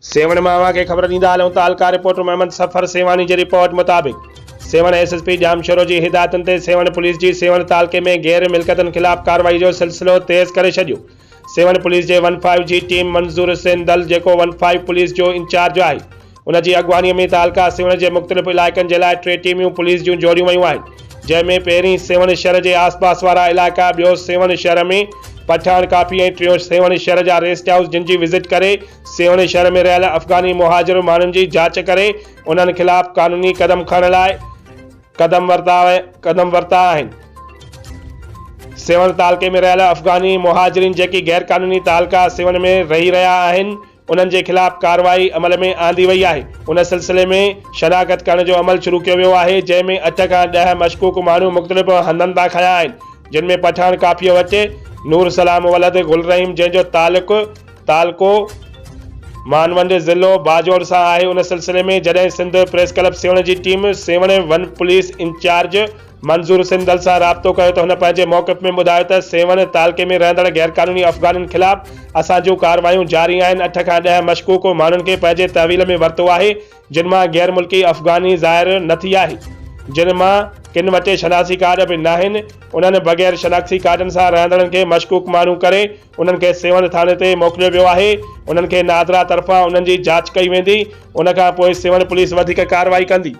सेवण मां खे ख़बर ॾींदा हलूं तालका रिपोर्टर मोहम्मद सफ़र सेवानी जी रिपोर्ट मुताबिक़ सेवण एसएसपी जामशोरो जी हिदायतुनि ते सेवण पुलिस जी सेवण तालके में गैर मिल्कियतुनि ख़िलाफ़ कार्रवाई जो सिलसिलो तेज़ करे छॾियो। सेवण पुलिस जे 15 जी टीम मंज़ूर सिंध दल जेको 15 पुलिस जो इंचार्ज आहे उन जी अॻवानीअ में तालका सेवण जे मुख़्तलिफ़ इलाइक़नि जे लाइ 3 टीमियूं पुलिस जूं जोड़ियूं वयूं आहिनि, जंहिंमें पहिरीं सेवण शहर जे आसपास वारा इलाइक़ा, ॿियो सेवण शहर में पठान काफ़ी ऐं टियों सेवण शहर जा रेस्ट हाउस, जिन जी विज़िट करे सेवण शहर में रहियल अफ़गानी मुहाजिर माण्हुनि जी जांच करे उन्हनि ख़िलाफ़ क़ानूनी क़दम खणण लाइ क़दम वरिता आहिनि। सेवण तालके में रहियल अफ़गानी मुहाजिरीन जेकी गैर क़ानूनी तालका सेवण में रही रहिया आहिनि उन्हनि जे ख़िलाफ़ कार्रवाई अमल में आंदी वई आहे। उन सिलसिले में शनाख़त करण जो अमल शुरू कयो वियो आहे, जंहिंमें 8 खां 10 मशकूक माण्हू मुख़्तलिफ़ हंधनि तां खया आहिनि, जिन में पठान काफ़ीअ वटि नूर सलाम वलद गुल रहीम जंहिंजो तालको मानवंड ज़िलो बाजोड़ सां आहे। उन सिलसिले में जॾहिं सिंध प्रेस क्लब सेवण जी टीम सेवण 1 पुलिस इंचार्ज मंज़ूर सिंध दल सां राब्तो कयो त हुन पंहिंजे मौक़िफ़ में ॿुधायो त सेवण तालके में रहंदड़ गैर क़ानूनी अफ़गाननि ख़िलाफ़ असां जूं कार्रवायूं जारी आहिनि। 8 खां 10 मशकूक माण्हुनि खे पंहिंजे तहवील में वरितो आहे, जिन मां गैर मुल्की अफ़गानी ज़ाहिर न थी आहे, जिन मां किन वटि शनाख़ती कार्ड बि नाहिनि। उन्हनि बग़ैर शनाख़ती कार्डनि सां रहंदड़नि खे मशकूक माण्हू करे उन्हनि खे सेवण थाने ते मोकिलियो वियो आहे। उन्हनि खे नादरा तरफ़ां उन्हनि जी जांच कई वेंदी, उन खां पोइ सेवण पुलिस वधीक कार्रवाई कंदी।